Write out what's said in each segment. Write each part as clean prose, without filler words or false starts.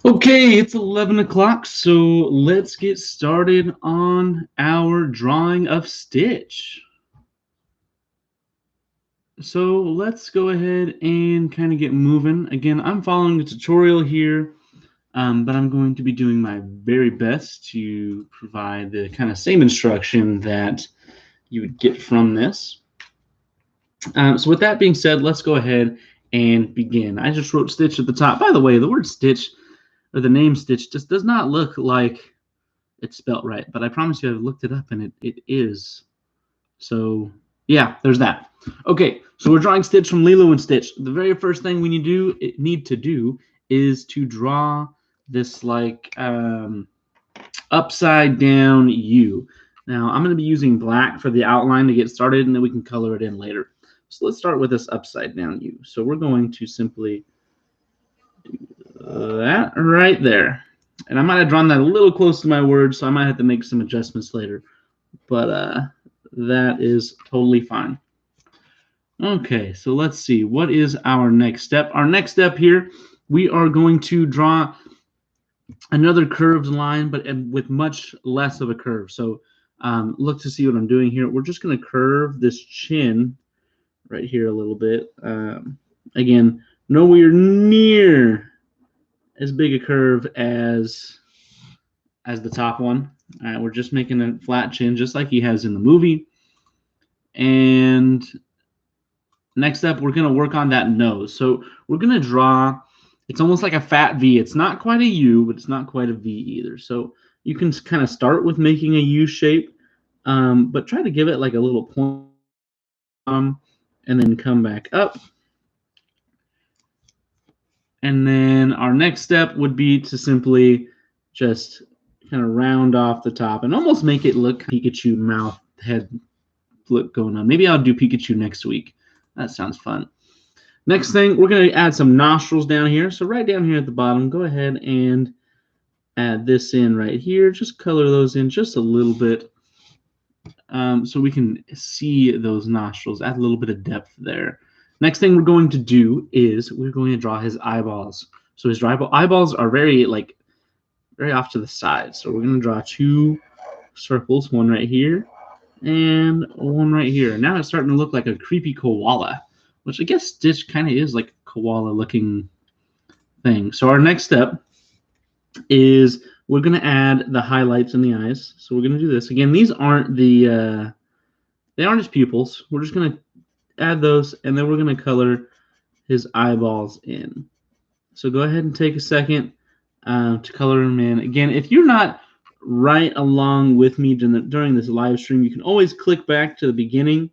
Okay, it's 11 o'clock, so let's get started on our drawing of Stitch. So let's go ahead and kind of get moving. Again, I'm following the tutorial here, but I'm going to be doing my very best to provide the kind of same instruction that you would get from this. So with that being said, let's go ahead and begin. I just wrote Stitch at the top. By the way, the word Stitch, or the name Stitch, just does not look like it's spelt right, but I promise you I've looked it up and it is. So yeah, there's that. Okay, so we're drawing Stitch from Lilo and Stitch. The very first thing we need to do is to draw this like upside down U. Now I'm going to be using black for the outline to get started, and then we can color it in later. So let's start with this upside down U. So we're going to simply do that right there. And I might have drawn that a little close to my words, so I might have to make some adjustments later. But that is totally fine. Okay, so let's see. What is our next step? Our next step here, we are going to draw another curved line, but with much less of a curve. So look to see what I'm doing here. We're just going to curve this chin right here a little bit. Again, nowhere near as big a curve as the top one. We're just making a flat chin just like he has in the movie. And next up, we're going to work on that nose. So we're going to draw, it's almost like a fat V. It's not quite a U, but it's not quite a V either. So you can kind of start with making a U shape, but try to give it like a little point and then come back up. And then our next step would be to simply just kind of round off the top and almost make it look Pikachu mouth head look going on. Maybe I'll do Pikachu next week. That sounds fun. Next thing, we're going to add some nostrils down here. So right down here at the bottom, go ahead and add this in right here. Just color those in just a little bit so we can see those nostrils, add a little bit of depth there. Next thing we're going to do is we're going to draw his eyeballs. So his eyeballs are very off to the side. So we're going to draw two circles, one right here and one right here. Now it's starting to look like a creepy koala, which I guess Stitch kind of is like a koala looking thing. So our next step is we're going to add the highlights in the eyes. So we're going to do this. Again, these aren't they aren't his pupils. We're just going to add those, and then we're going to color his eyeballs in. So go ahead and take a second to color them in. Again, if you're not right along with me during this live stream, you can always click back to the beginning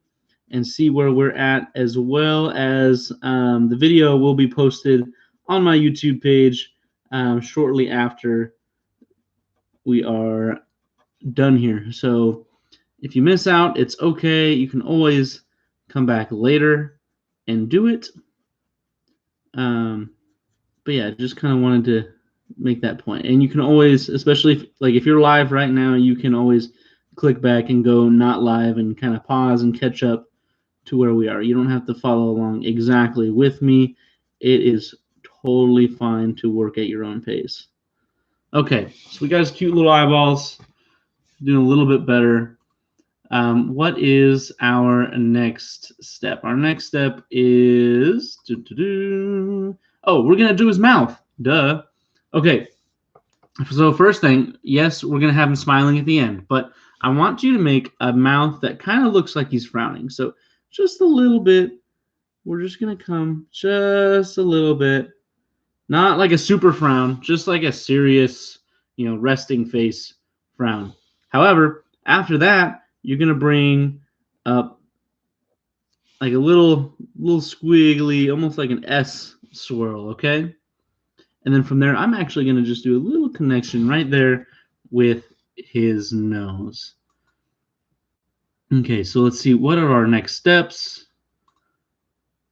and see where we're at, as well as the video will be posted on my YouTube page shortly after we are done here. So if you miss out, it's okay. You can always come back later and do it. But yeah, just kind of wanted to make that point. And you can always, especially if you're live right now, you can always click back and go not live and kind of pause and catch up to where we are. You don't have to follow along exactly with me. It is totally fine to work at your own pace. Okay, so we got his cute little eyeballs, doing a little bit better. What is our next step? Our next step is oh, we're gonna do his mouth. Duh. Okay. So first thing, yes, we're gonna have him smiling at the end, but I want you to make a mouth that kind of looks like he's frowning. So just a little bit. We're just gonna come just a little bit, not like a super frown, just like a serious, resting face frown. However, after that, you're gonna bring up like a little squiggly, almost like an S swirl, okay? And then from there, I'm actually gonna just do a little connection right there with his nose. Okay, so let's see, what are our next steps?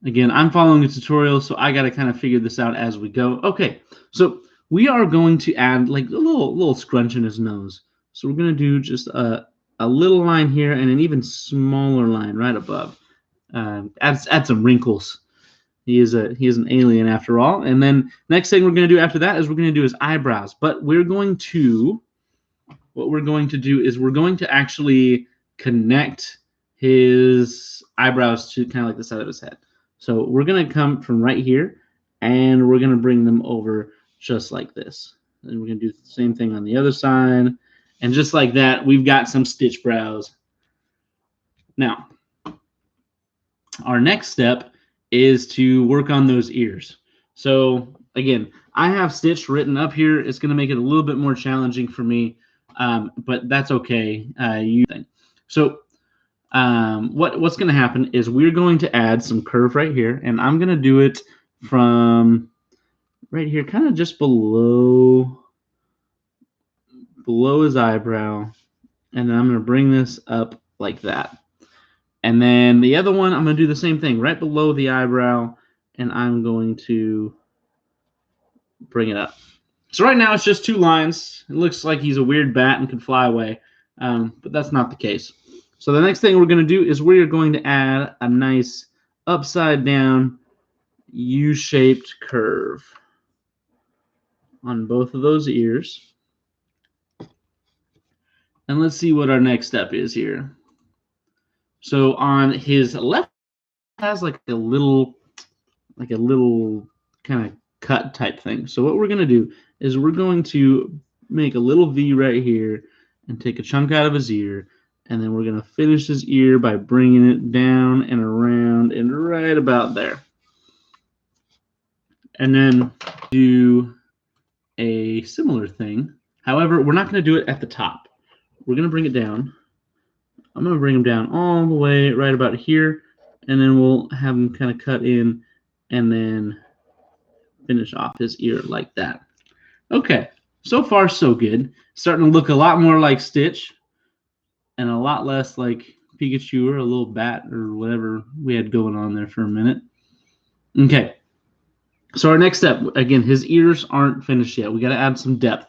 Again, I'm following a tutorial, so I gotta kind of figure this out as we go. Okay, so we are going to add like a little scrunch in his nose. So we're gonna do just a little line here and an even smaller line right above. Add some wrinkles. He is an alien after all. And then next thing we're going to do after that is we're going to do his eyebrows. But what we're going to do is we're going to actually connect his eyebrows to kind of like the side of his head. So we're going to come from right here, and we're going to bring them over just like this. And we're going to do the same thing on the other side. And just like that, we've got some Stitch brows. Now, our next step is to work on those ears. So again, I have Stitch written up here. It's going to make it a little bit more challenging for me, but that's okay. So what's going to happen is we're going to add some curve right here, and I'm going to do it from right here, kind of just below his eyebrow, and then I'm going to bring this up like that. And then the other one, I'm going to do the same thing right below the eyebrow, and I'm going to bring it up. So right now it's just 2 lines. It looks like he's a weird bat and can fly away, but that's not the case. So the next thing we're going to do is we're going to add a nice upside down U-shaped curve on both of those ears. And let's see what our next step is here. So on his left, has like a little kind of cut type thing. So what we're going to do is we're going to make a little V right here and take a chunk out of his ear, and then we're going to finish his ear by bringing it down and around and right about there. And then do a similar thing. However, we're not going to do it at the top. We're going to bring it down. I'm going to bring him down all the way right about here, and then we'll have him kind of cut in and then finish off his ear like that. Okay, so far so good. Starting to look a lot more like Stitch and a lot less like Pikachu or a little bat or whatever we had going on there for a minute. Okay, so our next step, again, his ears aren't finished yet. We got to add some depth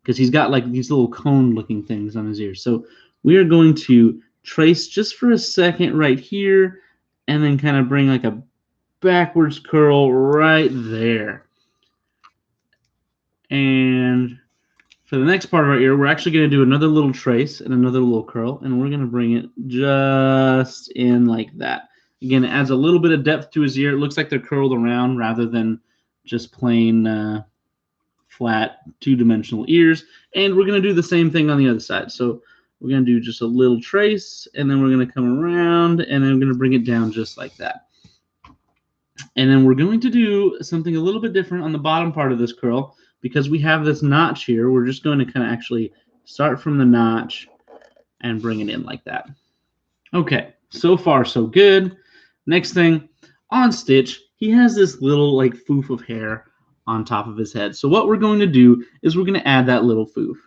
because he's got like these little cone looking things on his ears. So we are going to trace just for a second right here and then kind of bring like a backwards curl right there. And for the next part of our ear, we're actually going to do another little trace and another little curl, and we're going to bring it just in like that. Again, it adds a little bit of depth to his ear. It looks like they're curled around rather than just plain flat two-dimensional ears. And we're going to do the same thing on the other side. So we're going to do just a little trace, and then we're going to come around, and then we're going to bring it down just like that. And then we're going to do something a little bit different on the bottom part of this curl. Because we have this notch here, we're just going to kind of actually start from the notch and bring it in like that. Okay, so far so good. Next thing, on Stitch, he has this little like foof of hair on top of his head. So what we're going to do is we're going to add that little foof.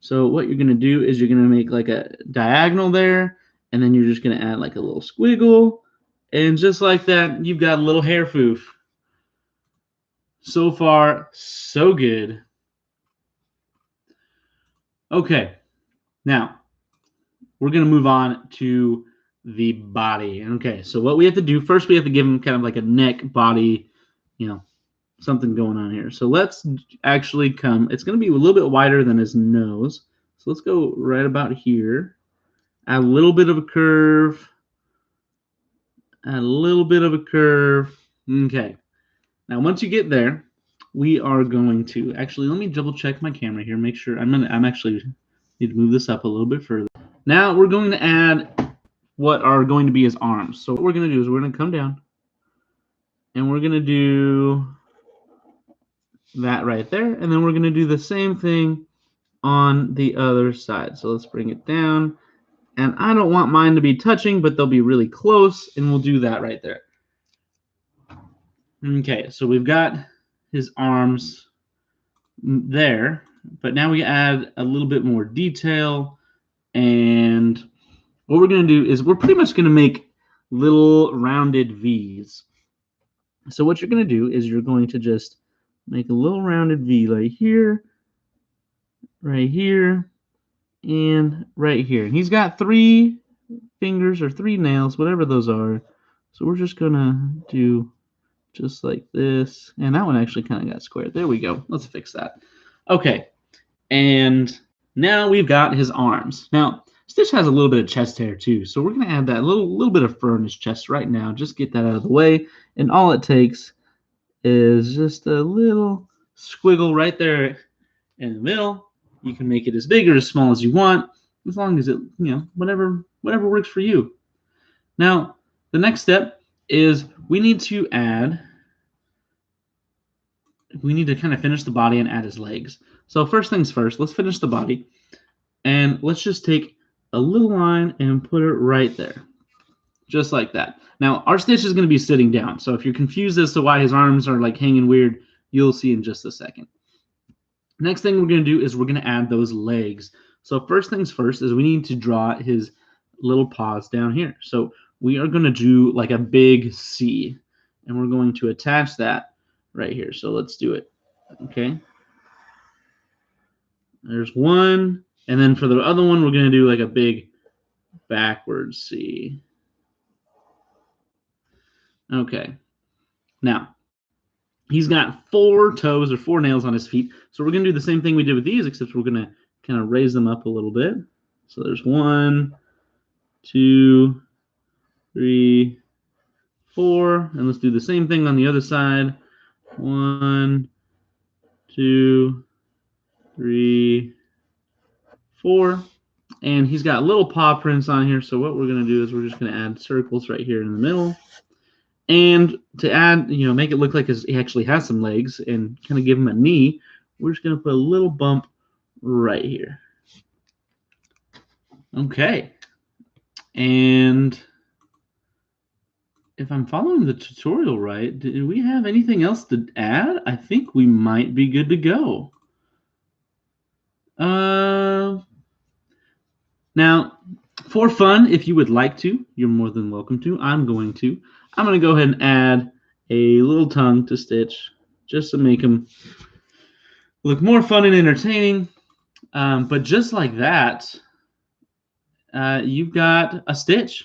So what you're going to do is you're going to make like a diagonal there, and then you're just going to add like a little squiggle, and just like that, you've got a little hair foof. So far, so good. Okay, now we're going to move on to the body. Okay, so what we have to do, first we have to give him kind of like a neck, body, something going on here. So let's actually come, it's going to be a little bit wider than his nose. So let's go right about here. Add a little bit of a curve. Add a little bit of a curve. Okay. Now, once you get there, we are going to actually let me double check my camera here, make sure I'm actually need to move this up a little bit further. Now we're going to add what are going to be his arms. So what we're going to do is we're going to come down and we're going to do that right there, and then we're going to do the same thing on the other side. So let's bring it down, and I don't want mine to be touching, but they'll be really close, and we'll do that right there. Okay, so we've got his arms there, but now we add a little bit more detail, and what we're going to do is we're pretty much going to make little rounded V's. So what you're going to do is you're going to just make a little rounded V right here, and right here. And he's got 3 fingers or 3 nails, whatever those are. So we're just going to do just like this. And that one actually kind of got squared. There we go. Let's fix that. Okay, and now we've got his arms. Now, Stitch has a little bit of chest hair too, so we're going to add that little bit of fur in his chest right now. Just get that out of the way, and all it takes is just a little squiggle right there in the middle. You can make it as big or as small as you want, as long as it, whatever works for you. Now, the next step is we need to kind of finish the body and add his legs. So first things first, let's finish the body, and let's just take a little line and put it right there, just like that. Now, our Stitch is going to be sitting down, so if you're confused as to why his arms are like hanging weird, you'll see in just a second. Next thing we're going to do is we're going to add those legs. So first things first is we need to draw his little paws down here. So we are going to do like a big C, and we're going to attach that right here. So let's do it. Okay. There's one, and then for the other one, we're going to do like a big backwards C. Okay. Now, he's got 4 toes or 4 nails on his feet. So we're going to do the same thing we did with these, except we're going to kind of raise them up a little bit. So there's 1, 2, 3, 4. And let's do the same thing on the other side. 1, 2, 3, 4. And he's got little paw prints on here. So what we're going to do is we're just going to add circles right here in the middle. And to add, make it look like he actually has some legs and kind of give him a knee, we're just going to put a little bump right here. Okay. And if I'm following the tutorial right, do we have anything else to add? I think we might be good to go. Now, for fun, if you would like to, you're more than welcome to. I'm going to go ahead and add a little tongue to Stitch just to make him look more fun and entertaining. But just like that, you've got a Stitch.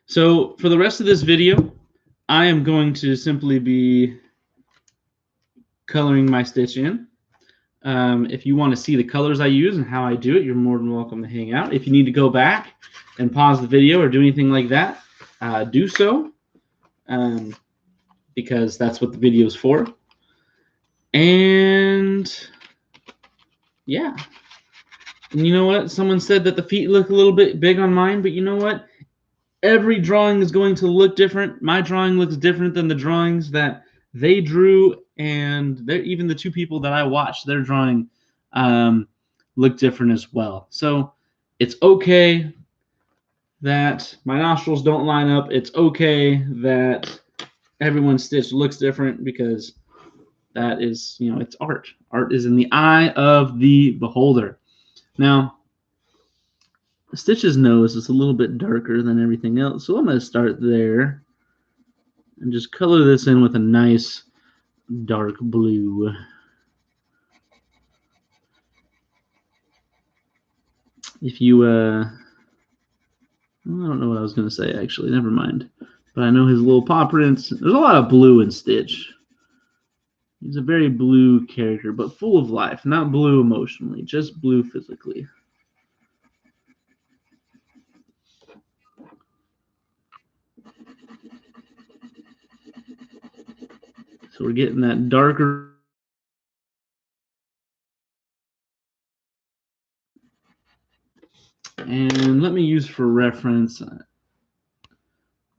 So for the rest of this video, I am going to simply be coloring my Stitch in. If you want to see the colors I use and how I do it, you're more than welcome to hang out. If you need to go back and pause the video or do anything like that, do so, because that's what the video is for. And yeah. And you know what? Someone said that the feet look a little bit big on mine, but you know what? Every drawing is going to look different. My drawing looks different than the drawings that they drew, and even the 2 people that I watched, their drawing look different as well. So it's okay that my nostrils don't line up. It's okay that everyone's Stitch looks different, because that is, it's art. Art is in the eye of the beholder. Now, Stitch's nose is a little bit darker than everything else, so I'm going to start there and just color this in with a nice dark blue. If you, I don't know what I was going to say, actually. Never mind. But I know his little paw prints. There's a lot of blue in Stitch. He's a very blue character, but full of life. Not blue emotionally, just blue physically. So we're getting that darker. And let me use for reference,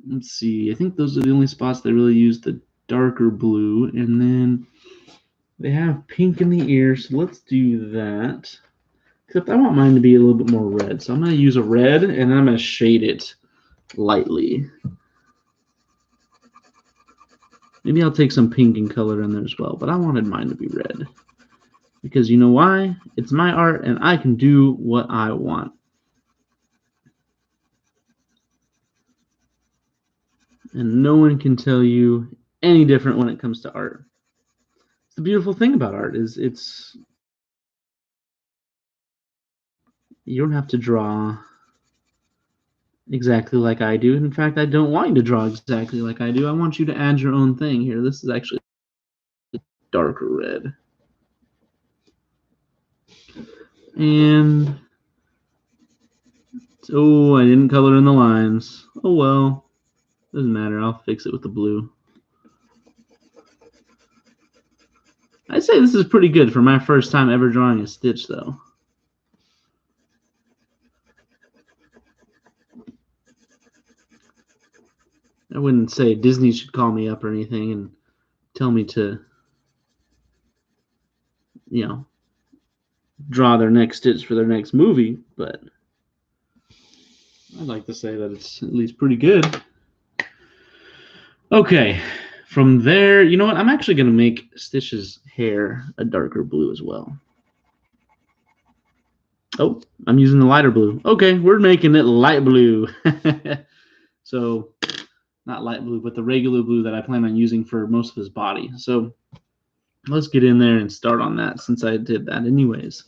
let's see, I think those are the only spots that really use the darker blue. And then they have pink in the ear, so let's do that. Except I want mine to be a little bit more red. So I'm going to use a red, and then I'm going to shade it lightly. Maybe I'll take some pink and color in there as well, but I wanted mine to be red. Because you know why? It's my art, and I can do what I want. And no one can tell you any different when it comes to art. The beautiful thing about art is you don't have to draw exactly like I do. In fact, I don't want you to draw exactly like I do. I want you to add your own thing here. This is actually darker red. And oh, I didn't color in the lines. Oh well. Doesn't matter. I'll fix it with the blue. I'd say this is pretty good for my first time ever drawing a Stitch, though. I wouldn't say Disney should call me up or anything and tell me to, you know, draw their next Stitch for their next movie, but I'd like to say that it's at least pretty good. Okay, from there, you know what? I'm actually going to make Stitch's hair a darker blue as well. Oh, I'm using the lighter blue. Okay, we're making it light blue. So, not light blue, but the regular blue that I plan on using for most of his body. So, let's get in there and start on that since I did that anyways.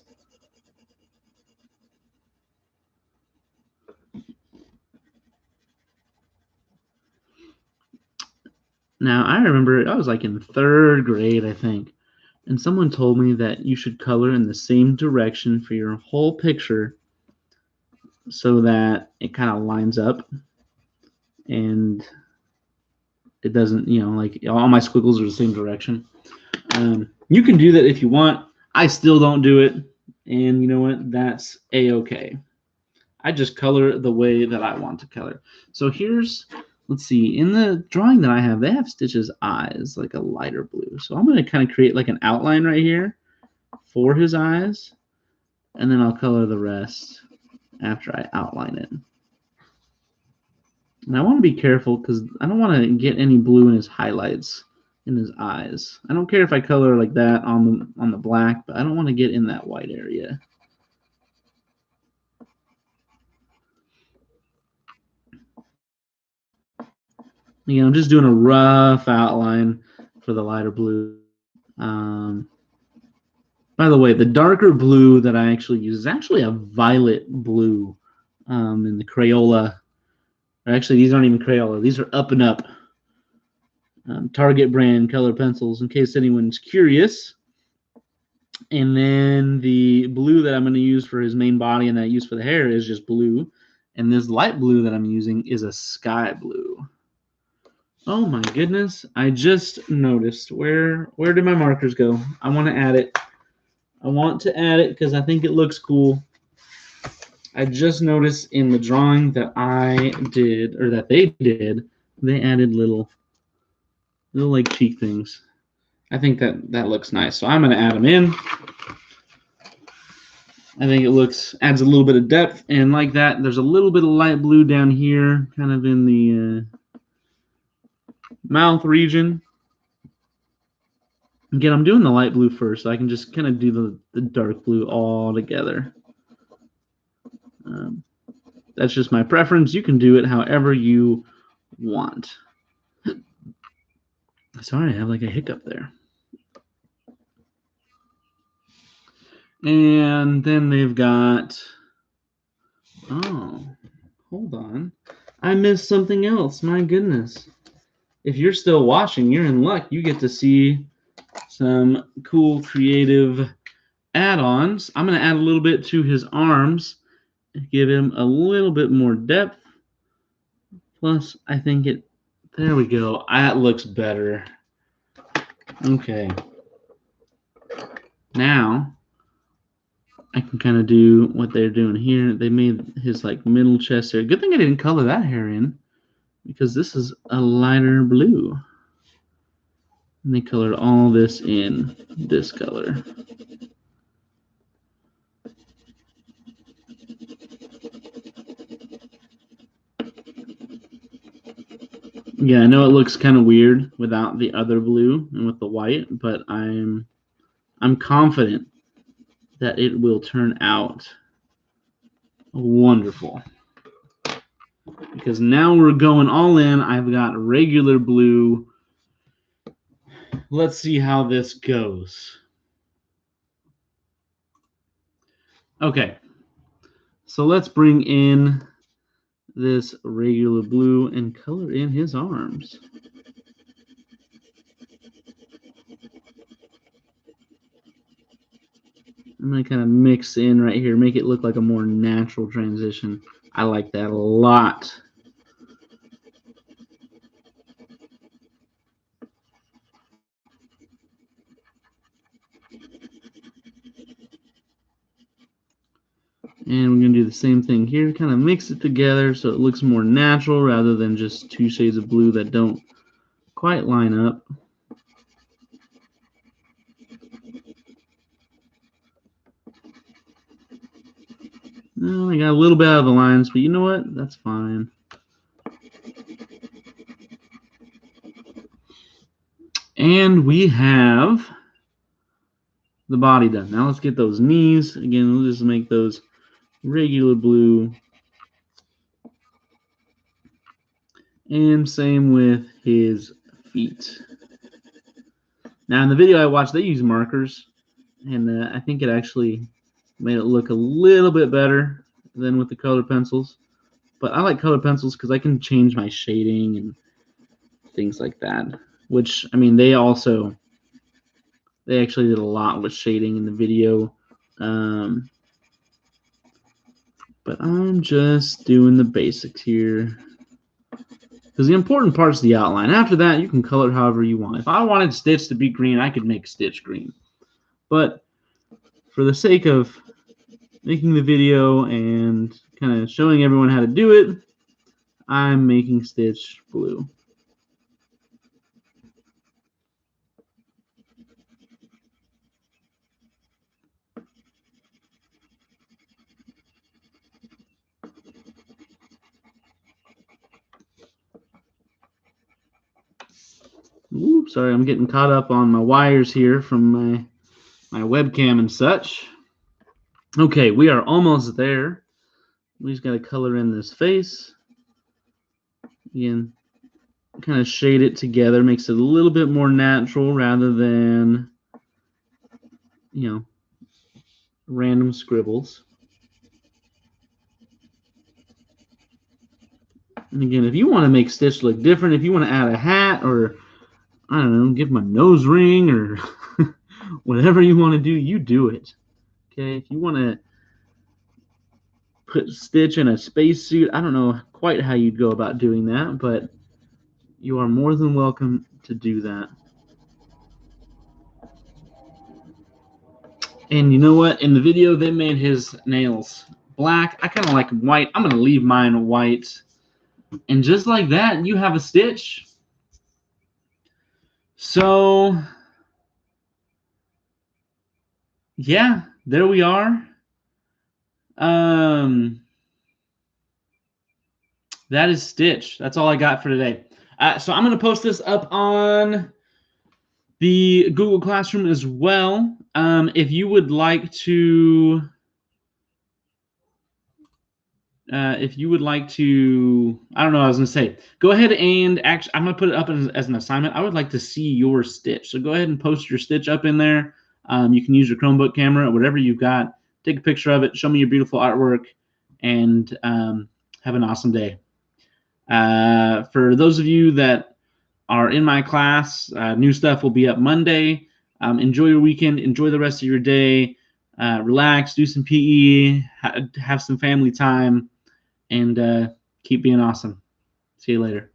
Now, I remember I was like in 3rd grade, I think, and someone told me that you should color in the same direction for your whole picture so that it kind of lines up and it doesn't, you know, like all my squiggles are the same direction. You can do that if you want. I still don't do it, and you know what? That's a-okay. I just color the way that I want to color. So here's, let's see, in the drawing that I have, they have Stitch's eyes, like a lighter blue. So I'm going to kind of create like an outline right here for his eyes, and then I'll color the rest after I outline it. And I want to be careful because I don't want to get any blue in his highlights, in his eyes. I don't care if I color like that on the black, but I don't want to get in that white area. Again, I'm just doing a rough outline for the lighter blue. By the way, the darker blue that I actually use is actually a violet blue in the Crayola. Or actually, these aren't even Crayola. These are Up and Up Target brand color pencils, in case anyone's curious. And then the blue that I'm going to use for his main body and that I use for the hair is just blue. And this light blue that I'm using is a sky blue. Oh my goodness, I just noticed. Where did my markers go? I want to add it. I want to add it because I think it looks cool. I just noticed in the drawing that I did, or that they did, they added little like cheek things. I think that looks nice. So I'm going to add them in. I think it adds a little bit of depth, and like that, there's a little bit of light blue down here, kind of in the mouth region. Again, I'm doing the light blue first, so I can just kind of do the dark blue all together. That's just my preference. You can do it however you want. Sorry, I have like a hiccup there. And then they've got, oh, hold on. I missed something else. My goodness. If you're still watching, you're in luck. You get to see some cool creative add-ons. I'm going to add a little bit to his arms, give him a little bit more depth. Plus, I think there we go. That looks better. Okay. Now, I can kind of do what they're doing here. They made his like middle chest there. Good thing I didn't color that hair in because this is a lighter blue. And they colored all this in this color. Yeah, I know it looks kind of weird without the other blue and with the white, but I'm confident that it will turn out wonderful. Because now we're going all in. I've got regular blue. Let's see how this goes. Okay. So let's bring in this regular blue and color in his arms. I'm going to kind of mix in right here, make it look like a more natural transition. I like that a lot. And we're going to do the same thing here, kind of mix it together so it looks more natural rather than just two shades of blue that don't quite line up. I got a little bit out of the lines, but you know what? That's fine. And we have the body done. Now let's get those knees. Again, we'll just make those regular blue. And same with his feet. Now in the video I watched, they use markers, and I think it actually made it look a little bit better than with the colored pencils. But I like colored pencils because I can change my shading and things like that. Which, I mean, they actually did a lot with shading in the video. But I'm just doing the basics here. Because the important part is the outline. After that, you can color it however you want. If I wanted Stitch to be green, I could make Stitch green. But for the sake of making the video and kind of showing everyone how to do it, I'm making Stitch blue. Ooh, sorry, I'm getting caught up on my wires here from my webcam and such. Okay, we are almost there. We just got to color in this face. Again, kind of shade it together, makes it a little bit more natural rather than, you know, random scribbles. And again, if you want to make Stitch look different, if you want to add a hat or, I don't know, give him a nose ring or whatever you want to do, you do it. Okay, if you want to put Stitch in a spacesuit, I don't know quite how you'd go about doing that, but you are more than welcome to do that. And you know what? In the video, they made his nails black. I kind of like white. I'm going to leave mine white. And just like that, you have a Stitch. So, yeah, there we are. That is Stitch. That's all I got for today. So I'm going to post this up on the Google Classroom as well. If you would like to, I don't know what I was going to say. Go ahead and actually, I'm going to put it up as an assignment. I would like to see your Stitch. So go ahead and post your Stitch up in there. You can use your Chromebook camera, whatever you've got. Take a picture of it. Show me your beautiful artwork, and have an awesome day. For those of you that are in my class, new stuff will be up Monday. Enjoy your weekend. Enjoy the rest of your day. Relax. Do some PE. Have some family time. And keep being awesome. See you later.